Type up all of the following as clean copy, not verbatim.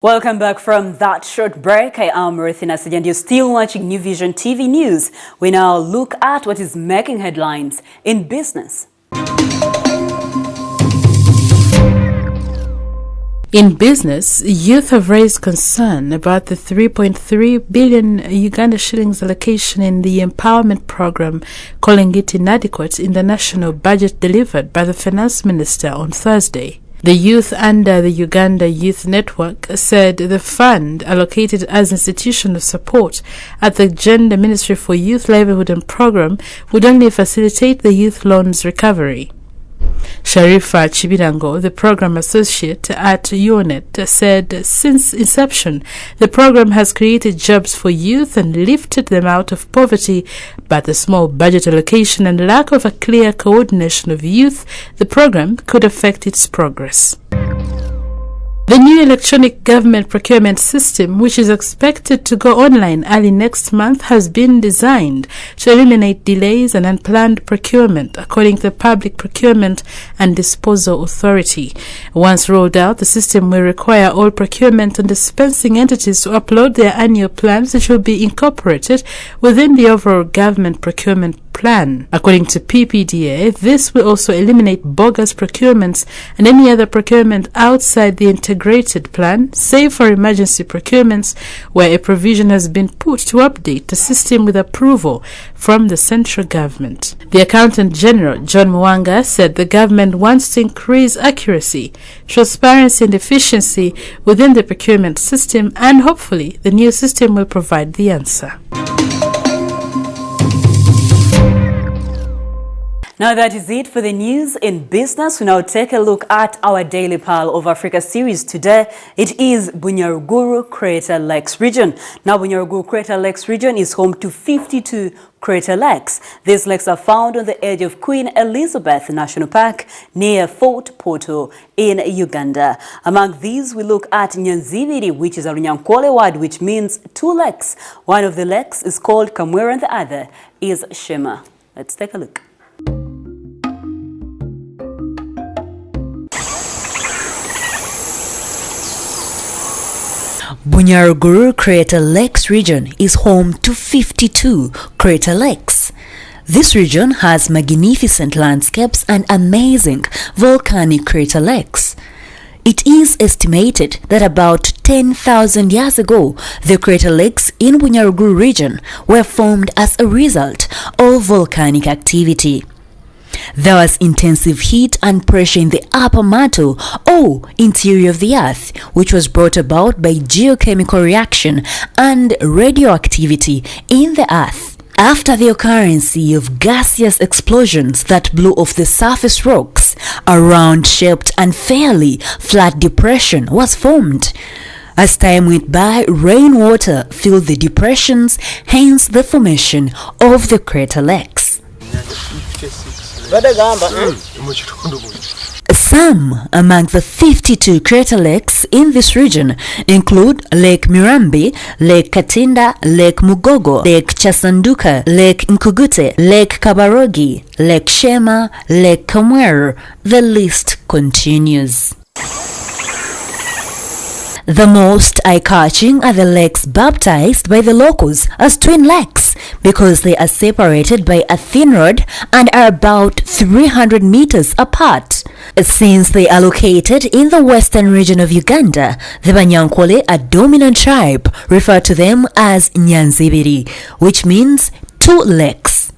Welcome back from that short break. I am Ruthina Sej and you're still watching New Vision TV News. We now look at what is making headlines in business. In business, youth have raised concern about the 3.3 billion Uganda shillings allocation in the empowerment program, calling it inadequate in the national budget delivered by the finance minister on Thursday. The youth under the Uganda Youth Network said the fund allocated as institutional support at the Gender Ministry for Youth Livelihood and Program would only facilitate the youth loans recovery. Sharifa Chibirango, the program associate at UNET, said since inception, the program has created jobs for youth and lifted them out of poverty, but the small budget allocation and lack of a clear coordination of youth, the program could affect its progress. The new electronic government procurement system, which is expected to go online early next month, has been designed to eliminate delays and unplanned procurement, according to the Public Procurement and Disposal Authority. Once rolled out, the system will require all procurement and dispensing entities to upload their annual plans, which will be incorporated within the overall government procurement plan. According to PPDA, this will also eliminate bogus procurements and any other procurement outside the integrated plan, save for emergency procurements where a provision has been put to update the system with approval from the central government. The Accountant General, John Mwanga, said the government wants to increase accuracy, transparency and efficiency within the procurement system, and hopefully the new system will provide the answer. Now that is it for the news in business. We now take a look at our Daily Pearl of Africa series. Today, it is Bunyaruguru Crater Lakes region. Now, Bunyaruguru Crater Lakes region is home to 52 crater lakes. These lakes are found on the edge of Queen Elizabeth National Park near Fort Portal in Uganda. Among these, we look at Nyanzibiri, which is a Runyankwale word, which means two lakes. One of the lakes is called Kamwera and the other is Shema. Let's take a look. Bunyaruguru Crater Lakes region is home to 52 crater lakes. This region has magnificent landscapes and amazing volcanic crater lakes. It is estimated that about 10,000 years ago, the crater lakes in Bunyaruguru region were formed as a result of volcanic activity. There was intensive heat and pressure in the upper mantle or interior of the earth, which was brought about by geochemical reaction and radioactivity in the earth. After the occurrence of gaseous explosions that blew off the surface rocks, a round-shaped and fairly flat depression was formed. As time went by, rainwater filled the depressions, hence the formation of the crater lakes. Some among the 52 crater lakes in this region include Lake Mirambi, Lake Katinda, Lake Mugogo, Lake Chasanduka, Lake Nkugute, Lake Kabarogi, Lake Shema, Lake Kamwera. The list continues. The most eye-catching are the lakes baptized by the locals as twin lakes because they are separated by a thin road and are about 300 meters apart. Since they are located in the western region of Uganda, the Banyankwale, a dominant tribe, refer to them as Nyanzibiri, which means two lakes.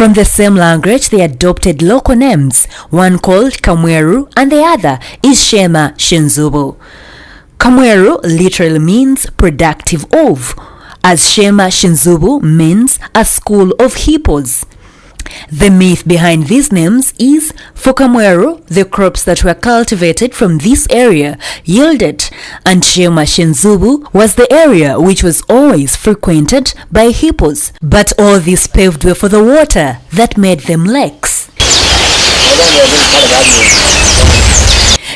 From the same language, they adopted local names, one called Kamweru and the other is Shema Shenzubu. Kamweru literally means productive of, as Shema Shenzubu means a school of hippos. The myth behind these names is, for Kamweru, the crops that were cultivated from this area yielded, and Shema Shenzubu was the area which was always frequented by hippos. But all this paved way for the water that made them lakes.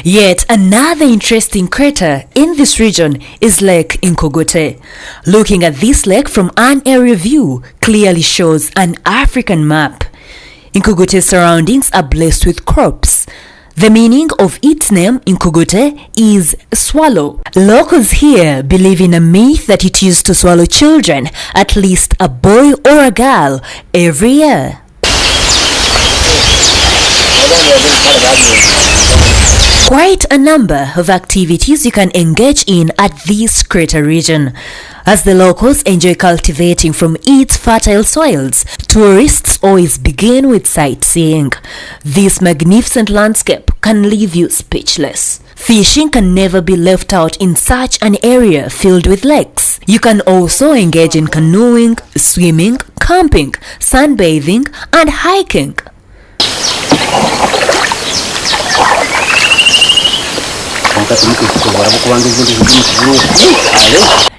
Yet another interesting crater in this region is Lake Nkugute. Looking at this lake from an aerial view clearly shows an African map. Nkugute's surroundings are blessed with crops. The meaning of its name in Kugote is swallow. Locals here believe in a myth that it used to swallow children, at least a boy or a girl, every year. Quite a number of activities you can engage in at this crater region. As the locals enjoy cultivating from its fertile soils, tourists always begin with sightseeing. This magnificent landscape can leave you speechless. Fishing can never be left out in such an area filled with lakes. You can also engage in canoeing, swimming, camping, sunbathing, and hiking.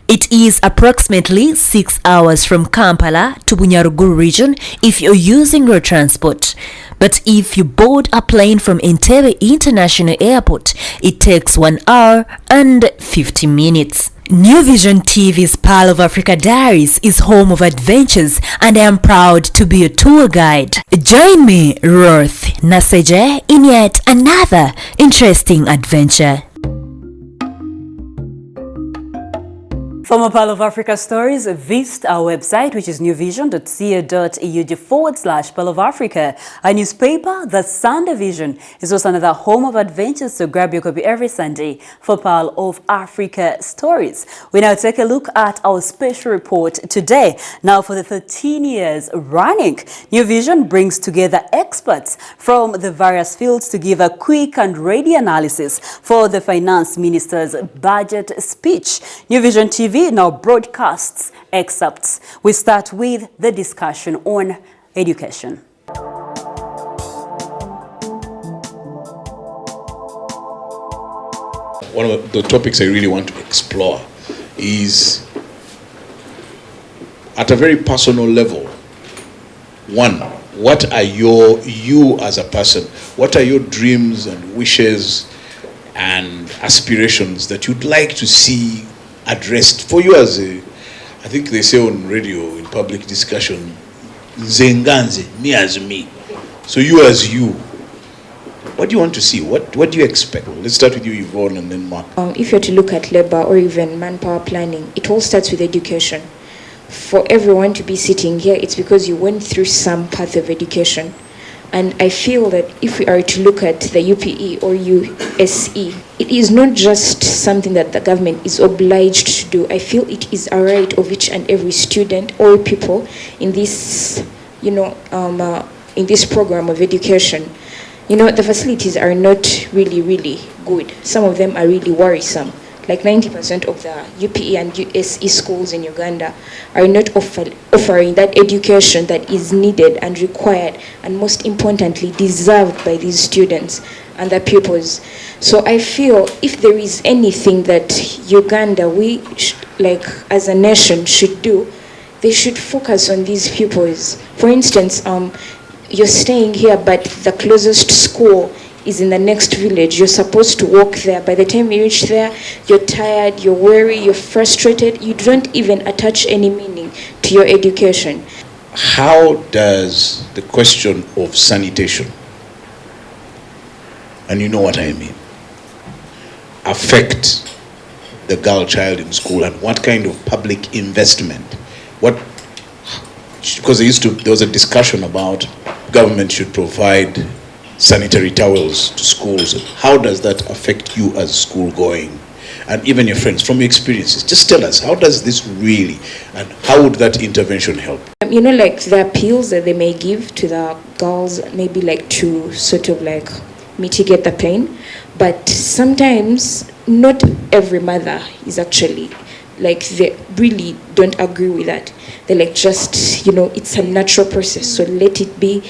It is approximately 6 hours from Kampala to Bunyaruguru region if you're using road transport. But if you board a plane from Entebbe International Airport, it takes 1 hour and 50 minutes. New Vision TV's Pearl of Africa Diaries is home of adventures, and I am proud to be a tour guide. Join me, Ruth Naseje, in yet another interesting adventure. For more Pearl of Africa stories, visit our website, which is newvision.co.ug/Pearl of Africa. Our newspaper, The Sunday Vision, is also another home of adventures, so grab your copy every Sunday for Pearl of Africa stories. We now take a look at our special report today. Now, for the 13 years running, New Vision brings together experts from the various fields to give a quick and ready analysis for the Finance Minister's budget speech. New Vision TV now broadcasts excerpts. We start with the discussion on education. One of the topics I really want to explore is, at a very personal level, one, what are you as a person, what are your dreams and wishes and aspirations that you'd like to see addressed for you as a, I think they say on radio in public discussion, Zenganze, me as me. So you as you, what do you want to see? What do you expect? Let's start with you, Yvonne, and then Mark. If you're to look at labor or even manpower planning, it all starts with education. For everyone to be sitting here, it's because you went through some path of education. And I feel that if we are to look at the UPE or USE, it is not just something that the government is obliged to do. I feel it is a right of each and every student or people in this, in this program of education. The facilities are not really good. Some of them are really worrisome. Like 90% of the UPE and USE schools in Uganda are not offering that education that is needed and required, and most importantly, deserved by these students and their pupils. So I feel if there is anything that Uganda, as a nation, should do, they should focus on these pupils. For instance, you're staying here, but the closest school is in the next village. You're supposed to walk there. By the time you reach there, you're tired, you're weary, you're frustrated. You don't even attach any meaning to your education. How does the question of sanitation, and you know what I mean, affect the girl child in school, and what kind of public investment? Because there was a discussion about government should provide sanitary towels to schools. How does that affect you as school going, and even your friends, from your experiences? Just tell us, how does this really, and how would that intervention help? The appeals that they may give to the girls, maybe to sort of mitigate the pain, but sometimes not every mother is actually they really don't agree with that. They it's a natural process, so let it be,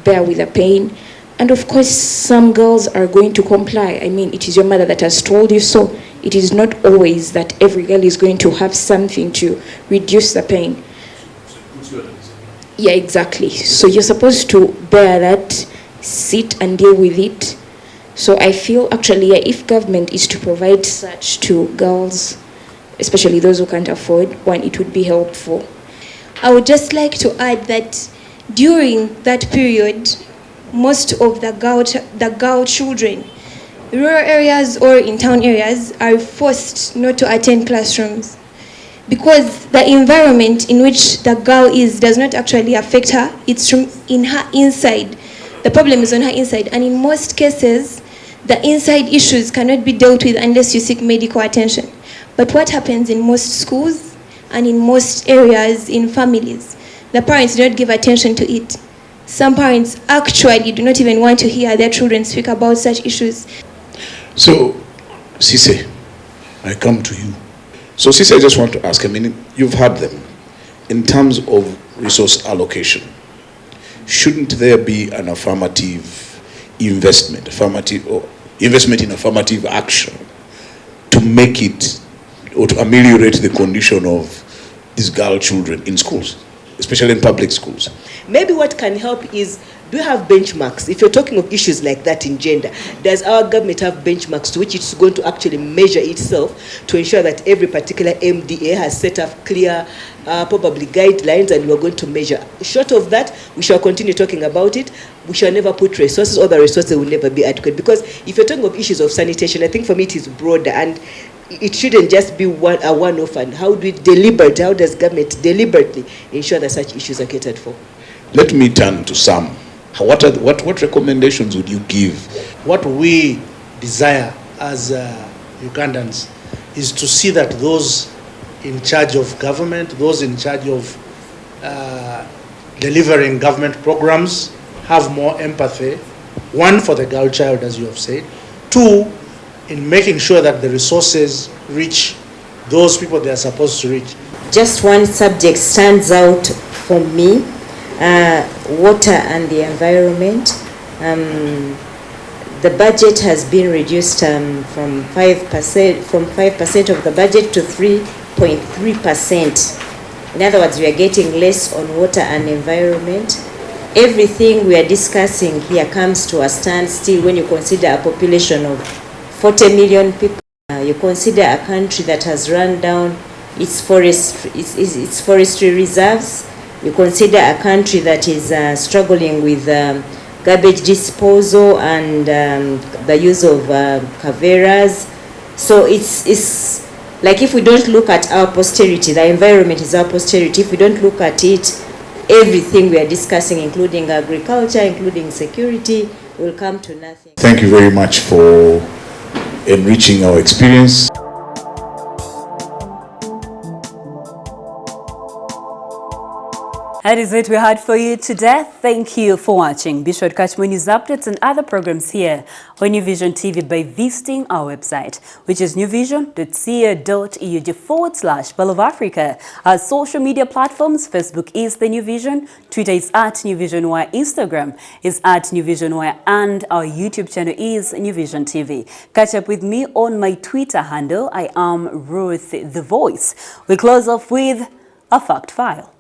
bear with the pain. And of course, some girls are going to comply. I mean, it is your mother that has told you so. It is not always that every girl is going to have something to reduce the pain. Yeah, exactly. So you're supposed to bear that, sit and deal with it. So I feel actually, if government is to provide such to girls, especially those who can't afford one, it would be helpful. I would just like to add that during that period, most of the girl children, rural areas or in town areas, are forced not to attend classrooms because the environment in which the girl is does not actually affect her. It's from in her inside. The problem is on her inside, and in most cases, the inside issues cannot be dealt with unless you seek medical attention. But what happens in most schools and in most areas in families, the parents do not give attention to it. Some parents actually do not even want to hear their children speak about such issues. So, Cisse, I come to you. So, Cisse, I just want to ask, I mean, you've had them. In terms of resource allocation, shouldn't there be an affirmative investment in affirmative action to make it, or to ameliorate the condition of these girl children in schools, especially in public schools? Maybe what can help is, do you have benchmarks? If you're talking of issues like that in gender, does our government have benchmarks to which it's going to actually measure itself to ensure that every particular MDA has set up clear, probably guidelines, and we're going to measure? Short of that, we shall continue talking about it. We shall never put resources, or the resources will never be adequate. Because if you're talking of issues of sanitation, I think for me it is broader, and it shouldn't just be a one-off. And how does government deliberately ensure that such issues are catered for? Let me turn to Sam. What recommendations would you give? What we desire as Ugandans is to see that those in charge of government, those in charge of delivering government programs, have more empathy. One, for the girl child, as you have said. Two, in making sure that the resources reach those people they are supposed to reach. Just one subject stands out for me. Water and the environment. The budget has been reduced from 5% of the budget to 3.3%. In other words, we are getting less on water and environment. Everything we are discussing here comes to a standstill when you consider a population of 40 million people. You consider a country that has run down its forestry reserves. You consider a country that is struggling with garbage disposal and the use of caveras. So it's like, if we don't look at our posterity, the environment is our posterity. If we don't look at it, everything we are discussing, including agriculture, including security, will come to nothing. Thank you very much for enriching our experience. That is it we had for you today. Thank you for watching. Be sure to catch more news updates and other programs here on New Vision TV by visiting our website, which is newvision.co.ug/Pearl of Africa. Our social media platforms: Facebook is the New Vision, Twitter is @NewVisionWire, Instagram is @NewVisionWire, and our YouTube channel is New Vision TV. Catch up with me on my Twitter handle. I am Ruth the Voice. We close off with a fact file.